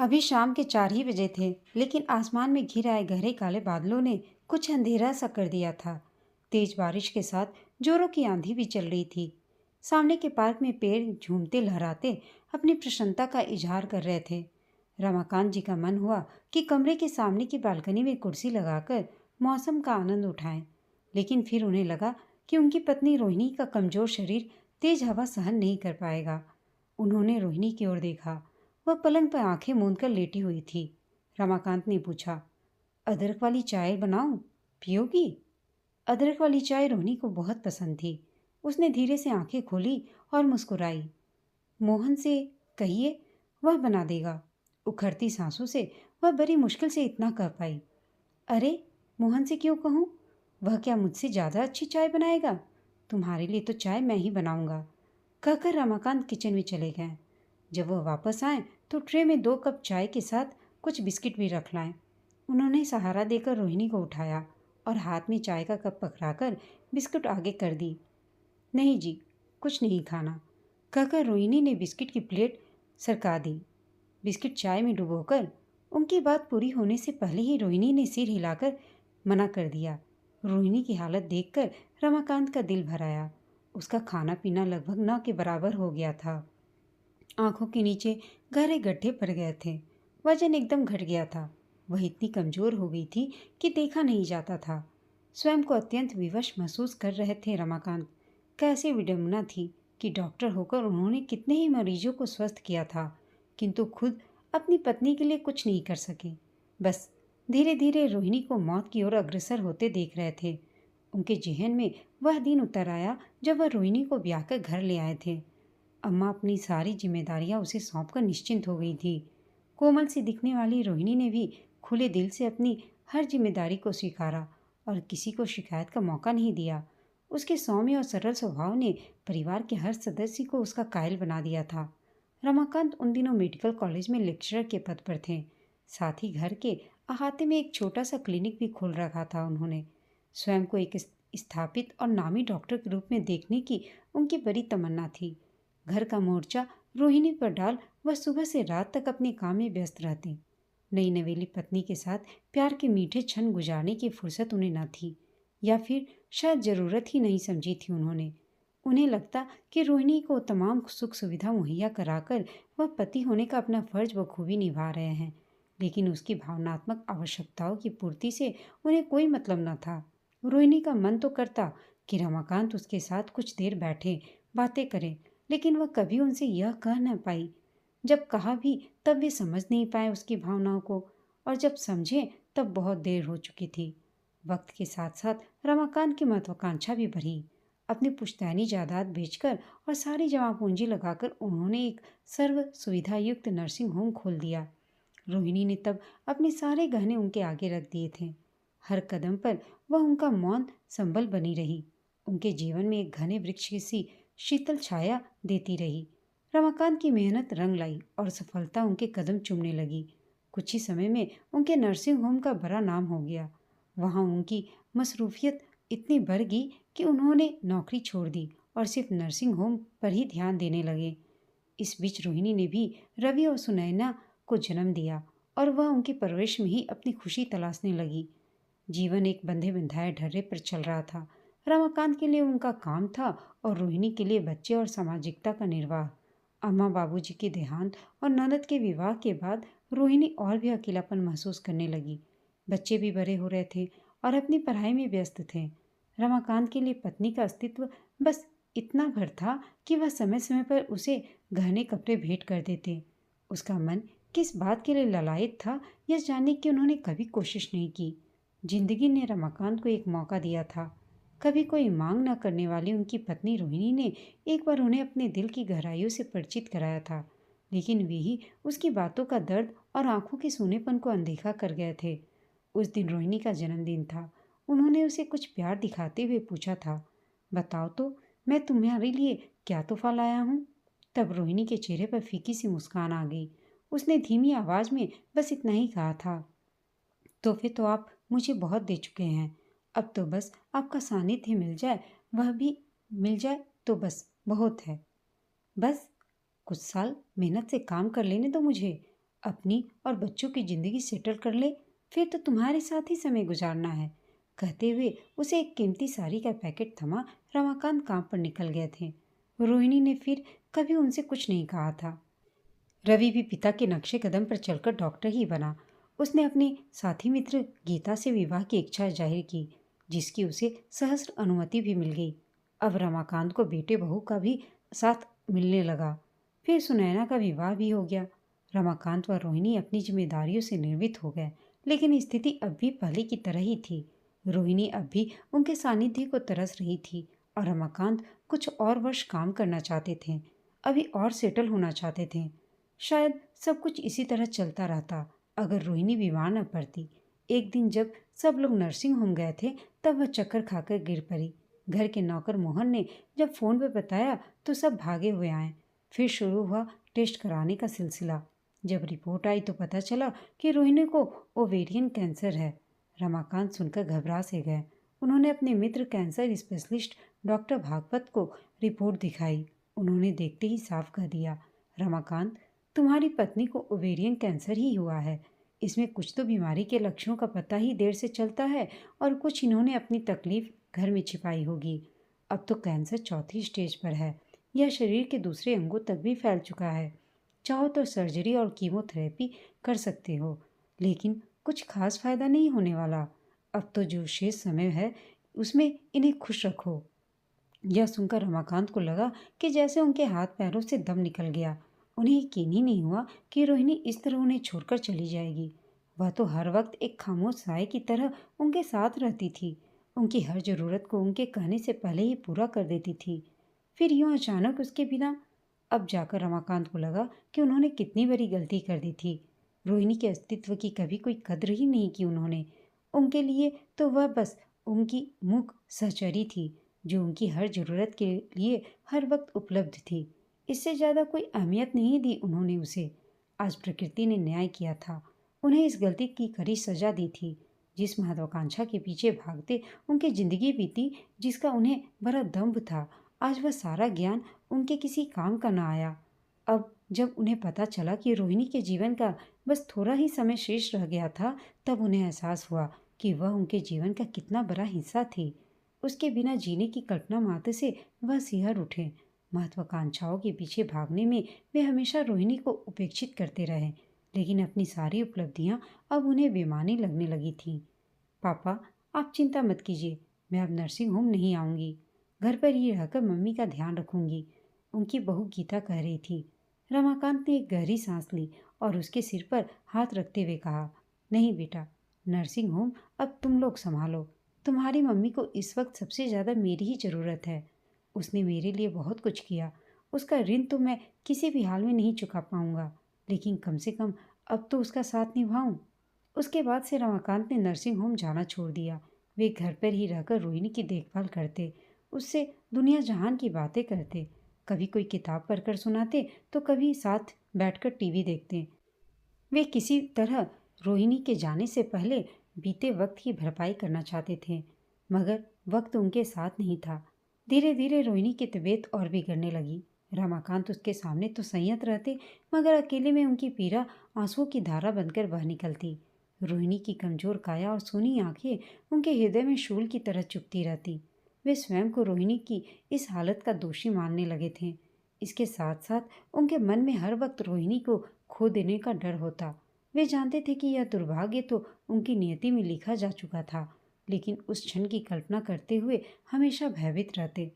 अभी शाम के 4 ही बजे थे, लेकिन आसमान में घिर आए गहरे काले बादलों ने कुछ अंधेरा सा कर दिया था। तेज बारिश के साथ जोरों की आंधी भी चल रही थी। सामने के पार्क में पेड़ झूमते लहराते अपनी प्रसन्नता का इजहार कर रहे थे। रमाकांत जी का मन हुआ कि कमरे के सामने की बालकनी में कुर्सी लगाकर मौसम का आनंद उठाएं, लेकिन फिर उन्हें लगा कि उनकी पत्नी रोहिणी का कमजोर शरीर तेज हवा सहन नहीं कर पाएगा। उन्होंने रोहिणी की ओर देखा। वह पलंग पर आंखें मूंद कर लेटी हुई थी। रमाकांत ने पूछा, अदरक वाली चाय बनाऊं? पियोगी? अदरक वाली चाय रोहिणी को बहुत पसंद थी। उसने धीरे से आंखें खोली और मुस्कुराई। मोहन से कहिए, वह बना देगा। उखड़ती सांसों से वह बड़ी मुश्किल से इतना कह पाई। अरे, मोहन से क्यों कहूँ? वह क्या मुझसे ज़्यादा अच्छी चाय बनाएगा? तुम्हारे लिए तो चाय मैं ही बनाऊंगा, कहकर रमाकांत किचन में चले गए। जब वह वापस आए तो ट्रे में 2 कप चाय के साथ कुछ बिस्किट भी रख लाए। उन्होंने सहारा देकर रोहिणी को उठाया और हाथ में चाय का कप पकड़ाकर बिस्कुट आगे कर दी। नहीं जी, कुछ नहीं खाना, कहकर रोहिणी ने बिस्किट की प्लेट सरका दी। बिस्किट चाय में डुबोकर उनकी बात पूरी होने से पहले ही रोहिणी ने सिर हिलाकर मना कर दिया। रोहिणी की हालत देखकर रमाकांत का दिल भर आया। उसका खाना पीना लगभग न के बराबर हो गया था। आंखों के नीचे गहरे गड्ढे पड़ गए थे। वजन एकदम घट गया था। वह इतनी कमजोर हो गई थी कि देखा नहीं जाता था। स्वयं को अत्यंत विवश महसूस कर रहे थे रमाकांत। कैसे विडंबना थी कि डॉक्टर होकर उन्होंने कितने ही मरीजों को स्वस्थ किया था, किंतु खुद अपनी पत्नी के लिए कुछ नहीं कर सके। बस धीरे धीरे रोहिणी को मौत की ओर अग्रसर होते देख रहे थे। उनके जेहन में वह दिन उतर आया जब वह रोहिणी को ब्याह कर घर ले आए थे। अम्मा अपनी सारी जिम्मेदारियां उसे सौंपकर निश्चिंत हो गई थी। कोमल सी दिखने वाली रोहिणी ने भी खुले दिल से अपनी हर जिम्मेदारी को स्वीकारा और किसी को शिकायत का मौका नहीं दिया। उसके सौम्य और सरल स्वभाव ने परिवार के हर सदस्य को उसका कायल बना दिया था। रमाकांत उन दिनों मेडिकल कॉलेज में लेक्चरर के पद पर थे। साथ ही घर के अहाते में एक छोटा सा क्लिनिक भी खोल रखा था। उन्होंने स्वयं को एक स्थापित और नामी डॉक्टर के रूप में देखने की उनकी बड़ी तमन्ना थी। घर का मोर्चा रोहिणी पर डाल वह सुबह से रात तक अपने काम में व्यस्त रहते। नई नवेली पत्नी के साथ प्यार के मीठे क्षण गुजारने की फुर्सत उन्हें न थी, या फिर शायद जरूरत ही नहीं समझी थी उन्होंने। उन्हें लगता कि रोहिणी को तमाम सुख सुविधा मुहैया कराकर वह पति होने का अपना फर्ज बखूबी निभा रहे हैं, लेकिन उसकी भावनात्मक आवश्यकताओं की पूर्ति से उन्हें कोई मतलब न था। रोहिणी का मन तो करता कि रमाकांत उसके साथ कुछ देर बैठे, बातें करें, लेकिन वह कभी उनसे यह कह न पाई। जब कहा भी तब वे समझ नहीं पाए उसकी भावनाओं को, और जब समझे तब बहुत देर हो चुकी थी। वक्त के साथ साथ रमाकांत की महत्वाकांक्षा भी बढ़ी। अपनी पुश्तैनी जायदाद बेचकर और सारी जमा पूंजी लगाकर उन्होंने एक सर्व सुविधा युक्त नर्सिंग होम खोल दिया। रोहिणी ने तब अपने सारे गहने उनके आगे रख दिए थे। हर कदम पर वह उनका मौन संबल बनी रही, उनके जीवन में एक घने वृक्ष सी शीतल छाया देती रही। रमाकांत की मेहनत रंग लाई और सफलता उनके कदम चूमने लगी। कुछ ही समय में उनके नर्सिंग होम का बड़ा नाम हो गया। वहाँ उनकी मसरूफियत इतनी बढ़ गई कि उन्होंने नौकरी छोड़ दी और सिर्फ नर्सिंग होम पर ही ध्यान देने लगे। इस बीच रोहिणी ने भी रवि और सुनैना को जन्म दिया और वह उनकी परवरिश में ही अपनी खुशी तलाशने लगी। जीवन एक बंधे बंधाए ढर्रे पर चल रहा था। रमाकांत के लिए उनका काम था और रोहिणी के लिए बच्चे और सामाजिकता का निर्वाह। अम्मा बाबूजी के देहांत और ननद के विवाह के बाद रोहिणी और भी अकेलापन महसूस करने लगी। बच्चे भी बड़े हो रहे थे और अपनी पढ़ाई में व्यस्त थे। रमाकांत के लिए पत्नी का अस्तित्व बस इतना भर था कि वह समय समय पर उसे गहने कपड़े भेंट कर देते। उसका मन किस बात के लिए ललायत था, यह जानने की उन्होंने कभी कोशिश नहीं की। जिंदगी ने रमाकांत को एक मौका दिया था। कभी कोई मांग न करने वाली उनकी पत्नी रोहिणी ने एक बार उन्हें अपने दिल की गहराइयों से परिचित कराया था, लेकिन वे ही उसकी बातों का दर्द और आंखों के सूनेपन को अनदेखा कर गए थे। उस दिन रोहिणी का जन्मदिन था। उन्होंने उसे कुछ प्यार दिखाते हुए पूछा था, बताओ तो मैं तुम्हारे लिए क्या तोहफा लाया हूँ। तब रोहिणी के चेहरे पर फीकी सी मुस्कान आ गई। उसने धीमी आवाज में बस इतना ही कहा था, तोहफे तो आप मुझे बहुत दे चुके हैं, अब तो बस आपका सानिध्य मिल जाए, वह भी मिल जाए तो बस बहुत है। बस कुछ साल मेहनत से काम कर लेने दो मुझे, अपनी और बच्चों की जिंदगी सेटल कर ले, फिर तो तुम्हारे साथ ही समय गुजारना है। कहते हुए उसे एक कीमती साड़ी का पैकेट थमा रमाकांत काम पर निकल गए थे। रोहिणी ने फिर कभी उनसे कुछ नहीं कहा था। रवि भी पिता के नक्शे कदम पर चलकर डॉक्टर ही बना। उसने अपने साथी मित्र गीता से विवाह की इच्छा जाहिर की, जिसकी उसे सहस्र अनुमति भी मिल गई। अब रमाकांत को बेटे बहू का भी साथ मिलने लगा। फिर सुनैना का विवाह भी हो गया। रमाकांत व रोहिणी अपनी जिम्मेदारियों से निर्वित हो गए, लेकिन स्थिति अब भी पहले की तरह ही थी। रोहिणी अब भी उनके सानिध्य को तरस रही थी और रमाकांत कुछ और वर्ष काम करना चाहते थे, अभी और सेटल होना चाहते थे। शायद सब कुछ इसी तरह चलता रहता अगर रोहिणी बीमार न पड़ती। एक दिन जब सब लोग नर्सिंग होम गए थे, तब वह चक्कर खाकर गिर पड़ी। घर के नौकर मोहन ने जब फोन पर बताया तो सब भागे हुए आए। फिर शुरू हुआ टेस्ट कराने का सिलसिला। जब रिपोर्ट आई तो पता चला कि रोहिणी को ओवेरियन कैंसर है। रमाकांत सुनकर घबरा से गए। उन्होंने अपने मित्र कैंसर स्पेशलिस्ट डॉक्टर भागवत को रिपोर्ट दिखाई। उन्होंने देखते ही साफ कह दिया, रमाकांत, तुम्हारी पत्नी को ओवेरियन कैंसर ही हुआ है। इसमें कुछ तो बीमारी के लक्षणों का पता ही देर से चलता है और कुछ इन्होंने अपनी तकलीफ घर में छिपाई होगी। अब तो कैंसर चौथी स्टेज पर है। यह शरीर के दूसरे अंगों तक भी फैल चुका है। चाहो तो सर्जरी और कीमोथेरेपी कर सकते हो, लेकिन कुछ खास फायदा नहीं होने वाला। अब तो जो शेष समय है उसमें इन्हें खुश रखो। यह सुनकर रमाकांत को लगा कि जैसे उनके हाथ पैरों से दम निकल गया। उन्हें यकीन ही नहीं हुआ कि रोहिणी इस तरह उन्हें छोड़कर चली जाएगी। वह तो हर वक्त एक खामोश साए की तरह उनके साथ रहती थी, उनकी हर जरूरत को उनके कहने से पहले ही पूरा कर देती थी। फिर यूं अचानक उसके बिना। अब जाकर रमाकांत को लगा कि उन्होंने कितनी बड़ी गलती कर दी थी। रोहिणी के अस्तित्व की कभी कोई कद्र ही नहीं की उन्होंने। उनके लिए तो वह बस उनकी मूक सहचरी थी, जो उनकी हर जरूरत के लिए हर वक्त उपलब्ध थी। इससे ज़्यादा कोई अहमियत नहीं दी उन्होंने उसे। आज प्रकृति ने न्याय किया था, उन्हें इस गलती की कड़ी सजा दी थी। जिस महत्वाकांक्षा के पीछे भागते उनकी जिंदगी बीती, जिसका उन्हें बड़ा दम्भ था, आज वह सारा ज्ञान उनके किसी काम का न आया। अब जब उन्हें पता चला कि रोहिणी के जीवन का बस थोड़ा ही समय शेष रह गया था, तब उन्हें एहसास हुआ कि वह उनके जीवन का कितना बड़ा हिस्सा थी। उसके बिना जीने की कल्पना मात्र से वह सिहर उठे। महत्वाकांक्षाओं के पीछे भागने में वे हमेशा रोहिणी को उपेक्षित करते रहे, लेकिन अपनी सारी उपलब्धियां अब उन्हें बेमानी लगने लगी थीं। पापा, आप चिंता मत कीजिए, मैं अब नर्सिंग होम नहीं आऊँगी। घर पर ही रहकर मम्मी का ध्यान रखूंगी, उनकी बहू गीता कह रही थी। रमाकांत ने एक गहरी सांस ली और उसके सिर पर हाथ रखते हुए कहा, नहीं बेटा, नर्सिंग होम अब तुम लोग संभालो। तुम्हारी मम्मी को इस वक्त सबसे ज़्यादा मेरी ही ज़रूरत है। उसने मेरे लिए बहुत कुछ किया। उसका ऋण तो मैं किसी भी हाल में नहीं चुका पाऊंगा, लेकिन कम से कम अब तो उसका साथ निभाऊं। उसके बाद से रमाकांत ने नर्सिंग होम जाना छोड़ दिया। वे घर पर ही रहकर रोहिणी की देखभाल करते, उससे दुनिया जहान की बातें करते। कभी कोई किताब पढ़कर सुनाते तो कभी साथ बैठकर टीवी देखते। वे किसी तरह रोहिणी के जाने से पहले बीते वक्त की भरपाई करना चाहते थे, मगर वक्त उनके साथ नहीं था। धीरे धीरे रोहिणी की तबीयत और बिगड़ने लगी। रमाकांत उसके सामने तो संयत रहते, मगर अकेले में उनकी पीड़ा आंसुओं की धारा बनकर बह निकलती। रोहिणी की कमजोर काया और सूनी आंखें उनके हृदय में शूल की तरह चुभती रहती। वे स्वयं को रोहिणी की इस हालत का दोषी मानने लगे थे। इसके साथ साथ उनके मन में हर वक्त रोहिणी को खो देने का डर होता। वे जानते थे कि यह दुर्भाग्य तो उनकी नियति में लिखा जा चुका था, लेकिन उस क्षण की कल्पना करते हुए हमेशा भयभीत रहते।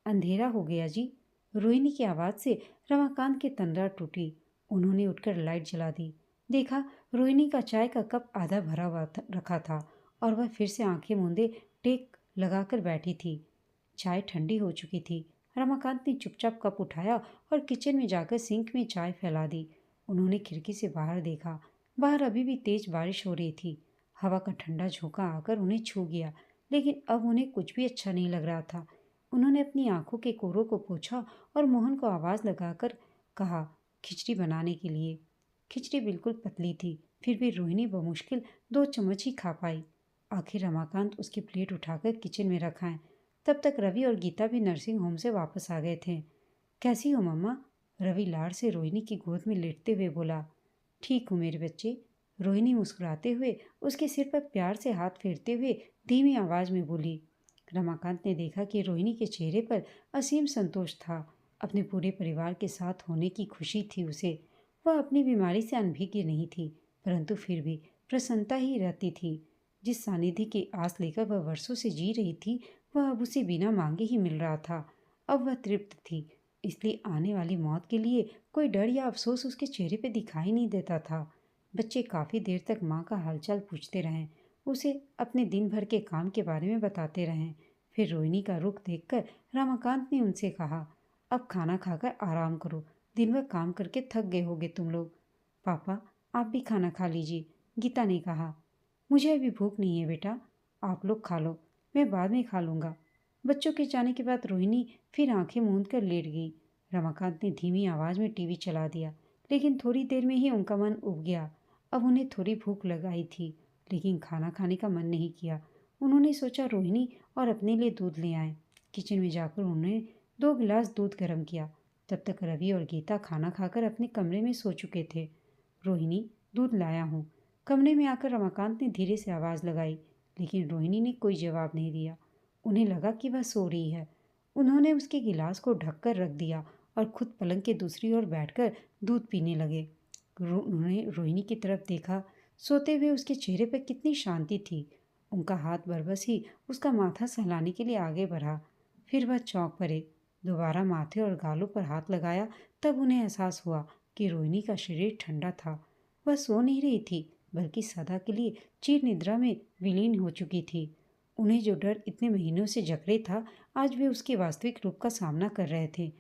अंधेरा हो गया जी। रोहिणी की आवाज़ से रमाकांत की तंद्रा टूटी। उन्होंने उठकर लाइट जला दी। देखा, रोहिणी का चाय का कप आधा भरा हुआ रखा था और वह फिर से आंखें मूंदे टेक लगाकर बैठी थी। चाय ठंडी हो चुकी थी। रमाकांत ने चुपचाप कप उठाया और किचन में जाकर सिंक में चाय फैला दी। उन्होंने खिड़की से बाहर देखा। बाहर अभी भी तेज बारिश हो रही थी। हवा का ठंडा झोंका आकर उन्हें छू गया, लेकिन अब उन्हें कुछ भी अच्छा नहीं लग रहा था। उन्होंने अपनी आंखों के कोरों को पोंछा और मोहन को आवाज़ लगाकर कहा, खिचड़ी बनाने के लिए। खिचड़ी बिल्कुल पतली थी, फिर भी रोहिणी बमुश्किल 2 चम्मच ही खा पाई। आखिर रमाकांत उसकी प्लेट उठाकर किचन में रखाएं। तब तक रवि और गीता भी नर्सिंग होम से वापस आ गए थे। कैसी हो मम्मा? रवि लाड़ से रोहिणी की गोद में लेटते हुए बोला। ठीक हूँ मेरे बच्चे। रोहिणी मुस्कुराते हुए उसके सिर पर प्यार से हाथ फेरते हुए धीमी आवाज में बोली। रमाकांत ने देखा कि रोहिणी के चेहरे पर असीम संतोष था। अपने पूरे परिवार के साथ होने की खुशी थी उसे। वह अपनी बीमारी से अनभिज्ञ नहीं थी, परंतु फिर भी प्रसन्नता ही रहती थी। जिस सानिध्य की आस लेकर वह वर्षों से जी रही थी, वह अब उसे बिना मांगे ही मिल रहा था। अब वह तृप्त थी, इसलिए आने वाली मौत के लिए कोई डर या अफसोस उसके चेहरे पर दिखाई नहीं देता था। बच्चे काफ़ी देर तक माँ का हालचाल पूछते रहें, उसे अपने दिन भर के काम के बारे में बताते रहें। फिर रोहिणी का रुख देखकर रमाकांत ने उनसे कहा, अब खाना खाकर आराम करो, दिन भर काम करके थक गए होगे तुम लोग। पापा, आप भी खाना खा लीजिए, गीता ने कहा। मुझे अभी भूख नहीं है बेटा, आप लोग खा लो, मैं बाद में खा लूँगा। बच्चों के जाने के बाद रोहिणी फिर आंखें मूंद कर लेट गई। रमाकांत ने धीमी आवाज में टीवी चला दिया, लेकिन थोड़ी देर में ही उनका मन उब गया। अब उन्हें थोड़ी भूख लगाई थी, लेकिन खाना खाने का मन नहीं किया। उन्होंने सोचा रोहिणी और अपने लिए दूध ले आए। किचन में जाकर उन्होंने 2 गिलास दूध गर्म किया। तब तक रवि और गीता खाना खाकर अपने कमरे में सो चुके थे। रोहिणी, दूध लाया हूँ। कमरे में आकर रमाकांत ने धीरे से आवाज़ लगाई, लेकिन रोहिणी ने कोई जवाब नहीं दिया। उन्हें लगा कि वह सो रही है। उन्होंने उसके गिलास को ढककर रख दिया और खुद पलंग के दूसरी ओर बैठकर दूध पीने लगे। उन्होंने रोहिणी की तरफ देखा। सोते हुए उसके चेहरे पर कितनी शांति थी। उनका हाथ बरबस ही उसका माथा सहलाने के लिए आगे बढ़ा। फिर वह चौंक पड़े। दोबारा माथे और गालों पर हाथ लगाया, तब उन्हें एहसास हुआ कि रोहिणी का शरीर ठंडा था। वह सो नहीं रही थी, बल्कि सदा के लिए चिर निद्रा में विलीन हो चुकी थी। उन्हें जो डर इतने महीनों से जकड़े था, आज वे उसके वास्तविक रूप का सामना कर रहे थे।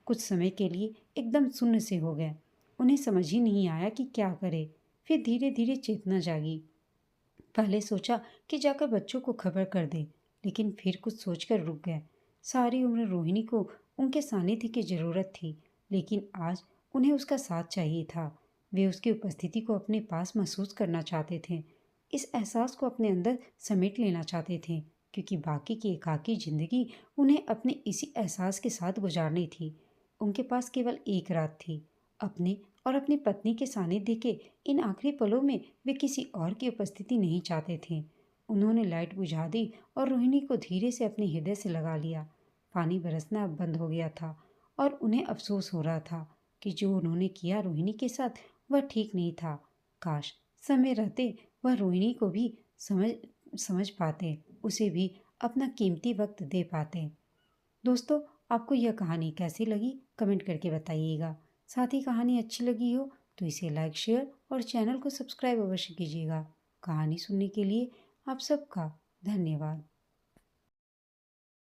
कुछ समय के लिए एकदम शून्य से हो गए। उन्हें समझ ही नहीं आया कि क्या करे। फिर धीरे धीरे चेतना जागी। पहले सोचा कि जाकर बच्चों को खबर कर दे, लेकिन फिर कुछ सोचकर रुक गए। सारी उम्र रोहिणी को उनके सानिध्य की जरूरत थी, लेकिन आज उन्हें उसका साथ चाहिए था। वे उसकी उपस्थिति को अपने पास महसूस करना चाहते थे। इस एहसास को अपने अंदर समेट लेना चाहते थे, क्योंकि बाकी की एकाकी जिंदगी उन्हें अपने इसी एहसास के साथ गुजारनी थी। उनके पास केवल एक रात थी। अपने और अपनी पत्नी के सानिध्य के इन आखिरी पलों में वे किसी और की उपस्थिति नहीं चाहते थे। उन्होंने लाइट बुझा दी और रोहिणी को धीरे से अपने हृदय से लगा लिया। पानी बरसना अब बंद हो गया था और उन्हें अफसोस हो रहा था कि जो उन्होंने किया रोहिणी के साथ, वह ठीक नहीं था। काश समय रहते वह रोहिणी को भी समझ समझ पाते, उसे भी अपना कीमती वक्त दे पाते। दोस्तों, आपको यह कहानी कैसी लगी कमेंट करके बताइएगा। साथ ही कहानी अच्छी लगी हो तो इसे लाइक, शेयर और चैनल को सब्सक्राइब अवश्य कीजिएगा। कहानी सुनने के लिए आप सबका धन्यवाद।